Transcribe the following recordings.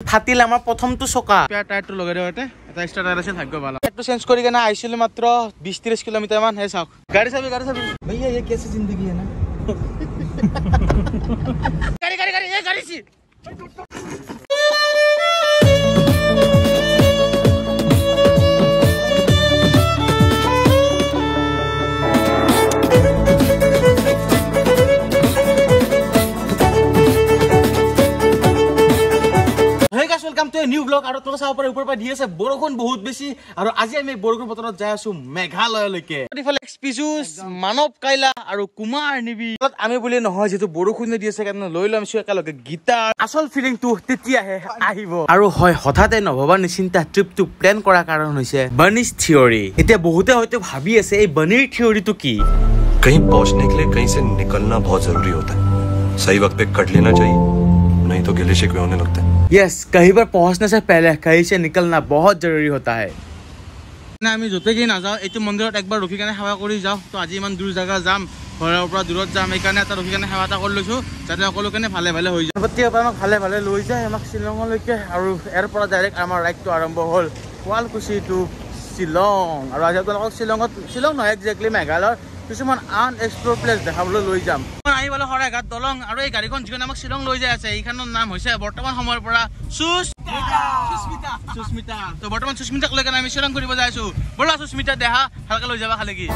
ফাটিল আমাৰ প্ৰথমটো চকা টায়াৰটো লগাই দিওঁতে এটা এক্সট্ৰা টায়াৰ আছে ভাগ্য ভাল টায়াৰটো চেঞ্জ কৰি কেনে আহিছিল মাত্ৰ 20-30 কিলোমিটাৰ মান হে চাওক গাড়ী চাবি भैया ये कैसी जिंदगी है ना गाड़ी सी welcome to a new blog আৰু তোৰ চাও পৰা ওপৰ পৰা দি আছে বৰষুণ বহুত বেছি আৰু আজি আমি বৰষুণ বতৰত যাই আছো মেঘালয়লৈকে ইফালে এক্সপিজুস মানৱ কাইলা আৰু কুমাৰ নিবি আমি বুলি নহয় যেটো বৰষুণ দি আছে কাৰণ লৈ লমছো একেলগে গিটাৰ আসল ফিলিং টু তেতিয়াহে আহিব আৰু হয় হঠাতে নভবা নিচিন্তা ট্ৰিপ টু প্ল্যান কৰা কাৰণ হৈছে বাৰ্নিছ থিওৰি এতিয়া বহুতে হয়তো ভাবি আছে এই বাৰ্নিৰ থিওৰিটো কি कहीं पहुंचने के लिए कहीं से निकलना बहुत जरूरी होता है सही वक्त पे कट लेना चाहिए नहीं तो गिले शिकवे होने लगते हैं यस कहीं पर पहुंचने से पहले कहीं से निकलना बहुत जरूरी होता है ना আমি যতে কি না যাও এইটো মন্দিৰত একবাৰ ৰখি কেনে সেৱা কৰি যাও তো আজি ইমান দূৰ জায়গা যাম ঘৰৰ পৰা দূৰত যাম এই কাৰণে এটা ৰখি কেনে সেৱা এটা কৰি লৈছো যাতে সকলো কেনে ভালে ভালে হৈ যায় গণপতিয়ে আমাক ভালে ভালে লৈ যায় আমাক শ্বিলঙলৈকে আৰু এৰ পৰা ডাইৰেক্ট আমাৰ ৰাইডটো আৰম্ভ হ'ল শুৱালকুছি টু শ্বিলং আৰু আজি আপোনালোকক শ্বিলং নহয় একজেক্টলি মেঘালয়ৰ কিছুমান আনএক্সপ্ল'ৰ প্লেচ দেখাবলৈ লৈ যাম আমি বলে হৰাঘাট দলং আৰু এই গাড়ীখন যিখন আমাক শ্বিলং লৈ যায় আছে এইখনৰ নাম হৈছে বৰ্তমান সময়ৰ পৰা সুস্মিতা তো বৰ্তমান সুস্মিতাক লৈ কেনে আমি শ্বিলং ঘূৰিব যাই আছো বলা সুস্মিতা দেহা ভালকে লৈ যাবা খালি কি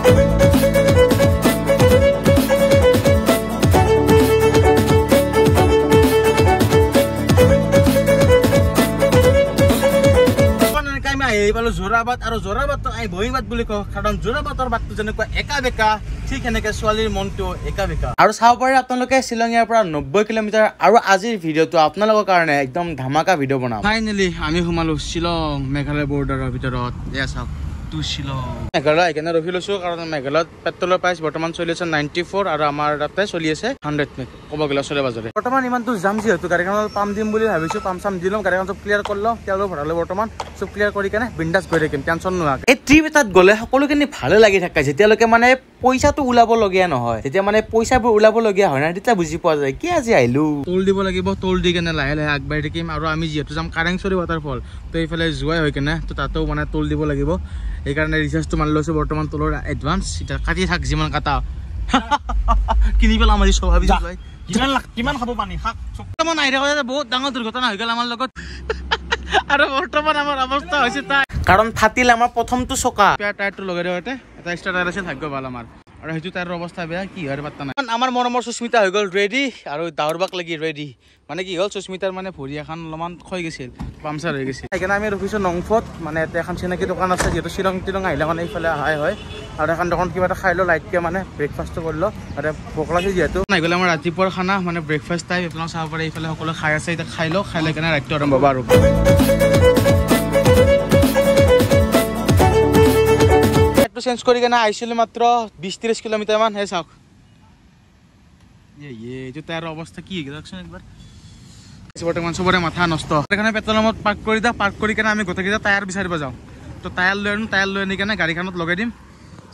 এইবাৰ জোৰাবাদ আৰু জোৰাবাদ আই বহিবাদ বুলি কওঁ কাৰণ জোৰাবাদৰ বাটটো যেনেকুৱা একা বেকা ঠিক এনেকে ছোৱালীৰ মনটো একা বেকা আৰু চাব পাৰে আপোনালোকে শ্বিলঙৰ পৰা 90 কিলোমিটাৰ আৰু আজিৰ ভিডিঅ'টো আপোনালোকৰ কাৰণে একদম ধামাকা ভিডিঅ' বনাম ফাইনেলি আমি সোমালো শ্বিলং মেঘালয় বৰ্ডাৰৰ ভিতৰত এয়া চাওক টু শ্বিলং মেঘালয় এখানে ৰখি লৈছো কাৰণ মেঘালয়ত পেট্ৰলৰ প্ৰাইচ বৰ্তমান চলি আছে 94 আৰু আমাৰ তাতে চলি আছে 100 ক'ব গ'লে চলে বাজাৰে বৰ্তমান ইমানটো জাম যিহেতু গাড়ীখনত পাম দিম বুলি ভাবিছো পাম চাম দিলম গাড়ীখন চব ক্লিয়াৰ কৰিলো তেলৰ ভৰালে বৰ্তমান সব ক্লিয়াৰ কৰি কেনে বিন্দাস গৈ থাকিম টেনচন নোহাকে এই ট্ৰিপ এটাত গ'লে সকলোখিনি ভালে লাগি থাকে যেতিয়ালৈকে মানে পইচাটো ওলাব লগিয়া নহয় যেতিয়া মানে পইচাবোৰ ওলাব লগিয়া হয় না তেতিয়া বুজি পোৱা যায় কি আজি আহিলো টোল দিব লাগিব টোল দি কেনে লাহে লাহে আগবাঢ়ি থাকিম আৰু আমি যিহেতু যাম কাৰেংচৰি ৱাটাৰফল তো এইফালে যোৱাই হৈ কেনে তো তাতেও মানে টোল দিব লাগিব এই কাৰণে ৰিচাৰ্জটো মাৰি লৈছো বৰ্তমান টোলৰ এডভান্স এটা কাটি থাক যিমান কাটা কিনি পেলাম আজি স্বাভাৱিক যায় কিমান খাব পানী শাক বৰ্তমান আহি থাকে বহুত ডাঙৰ দুৰ্ঘটনা হৈ গ'ল আমাৰ লগত আৰু বৰ্তমান আমাৰ অৱস্থা হৈছে তাই কাৰণ ফাটিল আমাৰ প্ৰথমটো চকা টায়াৰটো লগাই দিওঁতে এটা এক্সট্ৰা টায়াৰ আছে ভাগ্য ভাল আমাৰ আৰু সেইটো টায়াৰৰ অৱস্থা বেয়া কি হয় পাত্তা নাই আমাৰ মৰমৰ সুস্মিতা হৈ গ'ল ৰেডি আৰু দাউৰবাক লাগি ৰেডি মানে কি হ'ল সুস্মিতাৰ মানে ভৰি এখন অলপমান ক্ষয় গৈছিল পামচাৰ হৈ গৈছিল সেইকাৰণে আমি ৰখিছোঁ নংফত মানে ইয়াতে এখন চিনাকি দোকান আছে যিহেতু শ্বিলং আহিলে মানে এইফালে অহাই হয় আৰু এখন দোকান কিবা এটা খাই লো লাইটকৈ মানে ব্ৰেকফাষ্টটো কৰিলোঁ আৰু ভোক লাগে যিহেতু নাই গ'লে আমাৰ ৰাতিপুৱাৰ খানা মানে ব্ৰেকফাষ্ট টাইপ আপোনালোক চাব পাৰে এইফালে সকলো খাই আছে এতিয়া খাই লওঁ খাই লৈ কেনে ৰাতিটো আৰম্ভ হ'ব আৰু চেঞ্জ কৰি কেনে আহিছিলোঁ মাত্ৰ 20-30 কিলোমিটাৰ মান হে চাওক এইটো টায়াৰৰ অৱস্থা কি চাওকচোন একবাৰ বৰ্তমান চবৰে মাথা নষ্ট এখানে পেট্ৰল পাম্পত পাৰ্ক কৰি দিওঁ পাৰ্ক কৰি কেনে আমি গোটেইকেইটা টায়াৰ বিচাৰিব যাওঁ তো টায়াৰ লৈ আনি কেনে গাড়ীখনত লগাই দিম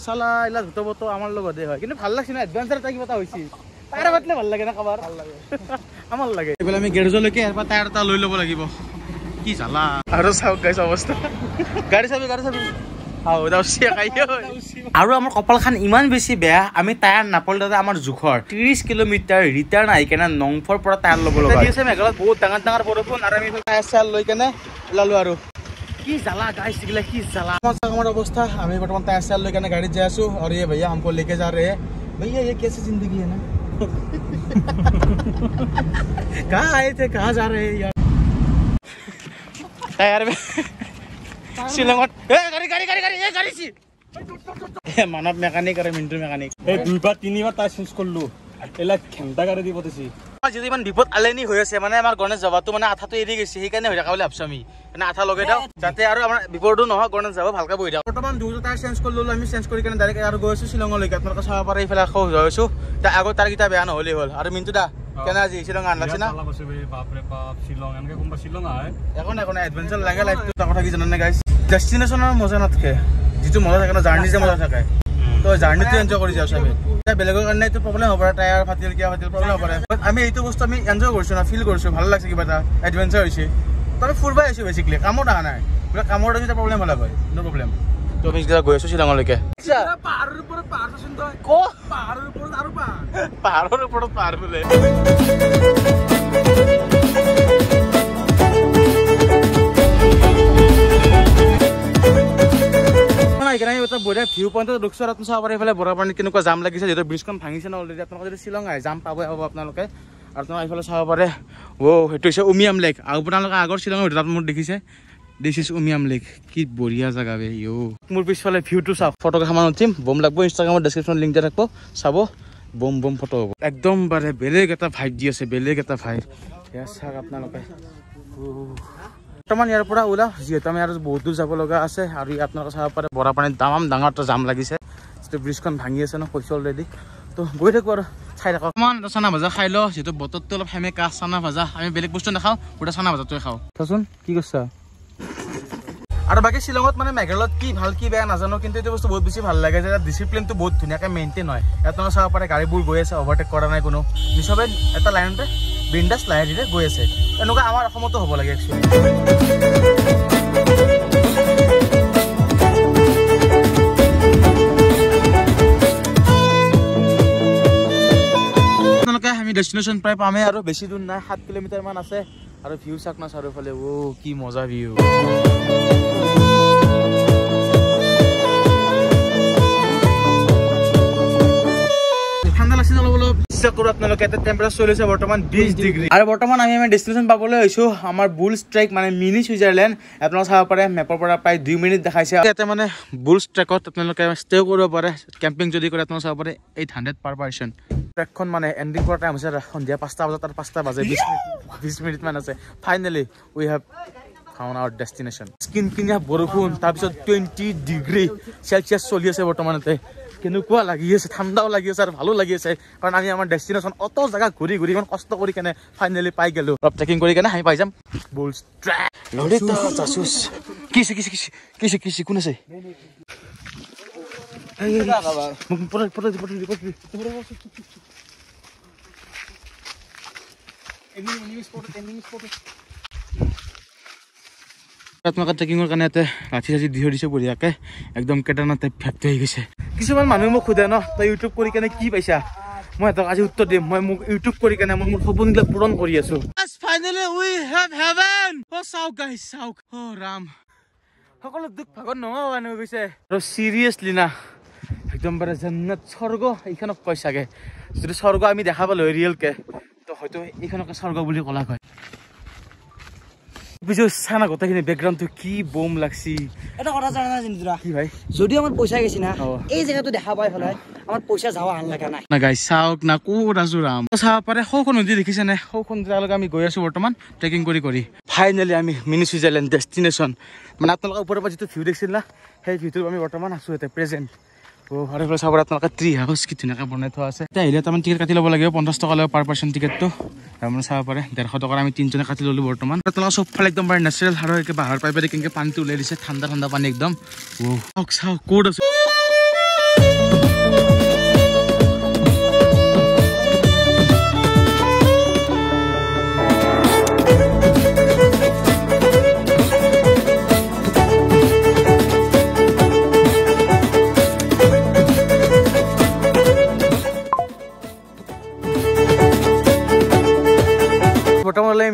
চালা এইলা জোতা বতো আমাৰ লগতে হয় কিন্তু ভাল লাগছে না এডভেঞ্চাৰ এটা কিবা এটা হৈছিল টায়াৰ পাতিলে ভাল লাগে না কাবাৰ ভাল লাগে আমাৰ লাগে এইফালে আমি গেৰেজলৈকে ইয়াৰ পৰা টায়াৰ এটা লৈ ল'ব লাগিব কি চালা আৰু চাওক গাইছ অৱস্থা গাড়ী চাবি আৰু আমাৰ কপালখন ইমান বেছি বেয়া আমি টায়াৰ নাপালো দাদা আমাৰ জোখৰ 30 কিলোমিটাৰ ৰিটাৰ্ণ আহি কেনে নংফৰ পৰা টায়াৰ ল'ব লগা হৈছে মেঘালয়ত বহুত ডাঙৰ বৰষুণ আৰু আমি টায়াৰ লৈ কেনে ওলালো আৰু কি জ্বালা গাইছ দিলে কি জ্বালা আমাৰ অৱস্থা আমি বৰ্তমান টায়াৰ লৈ কেনে গাড়ীত যাই আছো আৰু ये भैया हमको लेके जा रहे हैं भैया ये कैसी जिंदगी है ना कहाँ आए थे कहाँ जा रहे हैं यार टायर में শ্বিলঙত মানৱ মেকানিক আৰু মিণ্টু মেকানিক এই 2-3 টায়াৰ চেঞ্জ কৰিলো এলা ঘণ্টা গাড়ী দি পঠিছি যদি ইমান বিপদ আলেনি হৈ আছে মানে আমাৰ গণেশ যাবাটো মানে আঠাটো এৰি গৈছে সেইকাৰণে হৈ থকা বুলি ভাবছো আমি মানে আঠা লগাই দিওঁ যাতে আৰু আমাৰ বিপদো নহয় গণেশ যাব ভালকে বহি দিওঁ বৰ্তমান 2 টায়াৰ চেঞ্জ কৰি ল'লো আমি চেঞ্জ কৰি কেনে ডাইৰেক্ট আৰু গৈ আছো শ্বিলঙলৈকে আপোনালোকে চাব পাৰে এইফালে আকৌ হৈ আছো তাৰ আগত তাৰকেইটা বেয়া নহ'লেই হ'ল আৰু মিণ্টু দা কেনে আজি শ্বিলং আনলাগছে না বাপৰে বাপ শ্বিলং এনেকে কোনবা শ্বিলং আহে একো এডভেঞ্চাৰ লাগে লাইফটো তাৰ কথা কি জানেনে গাইছ ডেষ্টিনেশ্যনৰ মজা নাথাকে যিটো মজা থাকে না জাৰ্ণি যে মজা থাকে তো জাৰ্ণিটো এনজয় কৰি যাওঁ চবে বেলেগৰ কাৰণে এইটো প্ৰব্লেম হ'ব পাৰে টায়াৰ ফাটিল কিবা ফাটিল প্ৰব্লেম হ'ব পাৰে আমি এইটো বস্তু আমি এনজয় কৰিছোঁ না ফিল কৰিছোঁ ভাল লাগছে কিবা এটা এডভেঞ্চাৰ হৈছে তবে ফুৰবাই আছো বেসিক্যালি কামত আহা নাই পুৰা কামৰ যদি প্ৰবলেম হলা হয় নো প্ৰবলেম তো আমি যেতিয়া গৈ আছো শিলঙলৈকে পাহাৰৰ ওপৰত পাহাৰ আছে তই ক পাহাৰৰ ওপৰত আৰু পাহাৰৰ ওপৰত পাহাৰ বোলে এটা বঢ়িয়া ভিউ পইণ্টত ৰখছো আৰু আপুনি চাব পাৰে এইফালে বৰাপানীত কেনেকুৱা জাম লাগিছে যিহেতু ব্ৰিজখন ভাঙিছে ন অলৰেডি আপোনালোকে যদি শ্বিলং আহে জাম পাবই পাব আপোনালোকে আৰু তোমাক এইফালে চাব পাৰে সেইটো হৈছে উমিয়াম লেক আৰু আপোনালোকে আগৰ শ্বিলঙৰ ভিতৰত মোৰ দেখিছে দিছ ইজ উমিয়াম লেক কি বঢ়িয়া জেগা বে মোৰ পিছফালে ভিউটো চাওক ফটোগ্ৰাফাৰ উঠিম বম লাগব ইনষ্টাগ্ৰামৰ ডেছক্ৰিপশ্যন লিংক দিয়া থাকিব চাব বম বম ফটো হ'ব একদম বাৰে বেলেগ এটা ভাইব দি আছে বেলেগ এটা ভাইব এয়া চাওক আপোনালোকে বৰ্তমান ইয়াৰ পৰা ওলাও যিহেতু আমি আৰু বহুত দূৰ যাব লগা আছে আৰু আপোনালোকে চাব পাৰে বৰাপানীত দাম ডাঙৰ এটা জাম লাগিছে যিটো ব্ৰিজখন ভাঙি আছে ন কৈছোঁ অলৰেডি তো গৈ থাকোঁ আৰু চাই থাকক অকণমান চানা ভাজা খাই লওঁ যিহেতু বতৰটো অলপ সেমেকা চানা ভাজা আমি বেলেগ বস্তু নাখাওঁ গোটেই চানা ভাজাটোৱে খাওঁ চাচোন কি কৈছা আৰু বাকী শ্বিলঙত মানে মেঘালয়ত কি ভাল কি বেয়া নাজানো কিন্তু এইটো বস্তু বহুত বেছি ভাল লাগে যে ডিচিপ্লিনটো বহুত ধুনীয়াকৈ মেইনটেইন হয় ইয়াত তোমালোকে চাব পাৰে গাড়ীবোৰ গৈ আছে অভাৰটেক কৰা নাই কোনো নিচবে এটা লাইনতে বিন্দাছ লাহেৰে গৈ আছে এনেকুৱা আমাৰ অসমতো হ'ব লাগে একচুৱেলি আমি ডেষ্টিনেশ্যন প্ৰায় পামেই আৰু বেছি দূৰ নাই 7 কিলোমিটাৰ মান আছে আৰু ভিউ চাক না চাৰিওফালে কি মজা ভিউ ঠাণ্ডা লাগছে অলপ ইচ্ছা কৰোঁ আপোনালোকে এটা টেম্পাৰেচাৰ চলিছে বৰ্তমান 20 ডিগ্ৰী আৰু বৰ্তমান আমি ডেষ্টিনেশ্যন পাবলৈ হৈছোঁ আমাৰ বুল ষ্ট্ৰাইক মানে মিনি ছুইজাৰলেণ্ড আপোনালোকে চাব পাৰে মেপৰ পৰা প্ৰায় 2 মিনিট দেখাইছে ইয়াতে মানে বুল ষ্ট্ৰাইকত আপোনালোকে ষ্টে কৰিব পাৰে কেম্পিং যদি কৰে আপোনালোকে চাব পাৰে 800 পাৰ পাৰ্চন ট্ৰেকখন মানে এণ্ডিং কৰা টাইম হৈছে সন্ধিয়া 5টা বজাত আৰু 5টা বাজে 20 মিনিট মান আছে finally we have found our destination স্কিন কিনিয়া বৰষুণ তাৰপিছত 20 ডিগ্ৰী চেলচিয়াছ চলি আছে বৰ্তমানতে কেনেকুৱা লাগি আছে ঠাণ্ডাও লাগি আছে আৰু ভালো লাগি আছে কাৰণ আমি আমাৰ ডেষ্টিনেশ্যন অত জেগা ঘূৰি ঘূৰি ইমান কষ্ট কৰি কেনে ফাইনেলি পাই গ'লো অলপ ট্ৰেকিং কৰি কেনে আমি পাই যাম বুল ষ্ট্ৰাইক লৰিতা জাসুস কিছে কোন আছে আপোনালোকে ট্ৰেকিঙৰ কাৰণে ইয়াতে ৰাতি ৰাতি দি দিছে বঢ়িয়াকে একদম কেদাৰনাথ টাইপ ফেক্ট হৈ গৈছে কিছুমান মানুহে মোক সোধে ন তই ইউটিউব কৰি কেনে কি পাইছা মই সিহঁতক আজি উত্তৰ দিম মই মোক ইউটিউব কৰি কেনে মই মোৰ সপোনবিলাক পূৰণ কৰি আছো ফাইনেলি উই হেভ হেভেন চাওক গাইছ চাওক ৰাম সকলো দুখ ভাগত নোহোৱা হৈ গৈছে আৰু চিৰিয়াছলি না একদম বাৰে জান্নাত স্বৰ্গ এইখনক কয় চাগে যদি স্বৰ্গ আমি দেখা পালো ৰিয়েলকে তো হয়তো এইখনকে স্বৰ্গ বুলি ক'লা হয় চানা গোটেইখিনি বেকগ্ৰাউণ্ডটো কি বম লাগছি এটা কথা জানা না জিন্দুৰা কি ভাই যদি আমাৰ পইচা গেছি না এই জায়গাটো দেখা পাই হলাই আমাৰ পইচা যাওয়া হান লাগা নাই না গাইছ চাওক না ক'ত আছো ৰাম চাব পাৰে সৌখন নদী দেখিছে নে সৌখন জাগালৈকে আমি গৈ আছো বৰ্তমান ট্ৰেকিং কৰি ফাইনেলি আমি মিনি ছুইজাৰলেণ্ড ডেষ্টিনেশ্যন মানে আপোনালোকে ওপৰৰ পৰা যিটো ভিউ দেখিছিল না সেই ভিউটো আমি বৰ্তমান আছো এতিয়া প্ৰেজেণ্ট আৰু এইফালে চাব আপোনালোকে ট্ৰি হাউচ কি ধুনীয়াকৈ বনাই থোৱা আছে এতিয়া আহিলে তাৰমানে টিকেট কাটি ল'ব লাগিব 50 টকা লয় পাৰ পাৰ্চন টিকেটটো তাৰমানে চাব পাৰে 150 টকাৰ আমি 3জনে কাটি ল'লোঁ বৰ্তমান আপোনালোকে চবফালে একদম বাৰে নেচাৰেল আৰু একে বাহাৰ পাই পাই কেনেকৈ পানীটো ওলাই দিছে ঠাণ্ডা পানী একদম চাওক ক'ত আছো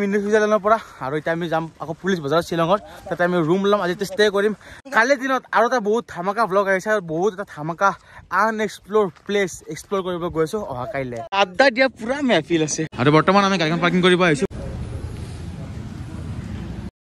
মিনি ছুইজাৰলেণ্ডৰ পৰা আৰু এতিয়া আমি যাম আকৌ পুলিচ বজাৰ শ্বিলঙত তাতে আমি ৰুম ল'ম আজি ষ্টে কৰিম কালিৰ দিনত আৰু এটা বহুত ধামাকা ভ্লগ আহিছে আৰু বহুত এটা ধামাকা আনএক্সপ্ল'ৰ প্লেচ এক্সপ্ল'ৰ কৰিব গৈছো অহা কাইলৈ আড্ডা দিয়া পুৰা মেহফিল আছে আৰু বৰ্তমান আমি গাড়ীখন পাৰ্কিং কৰিব আহিছো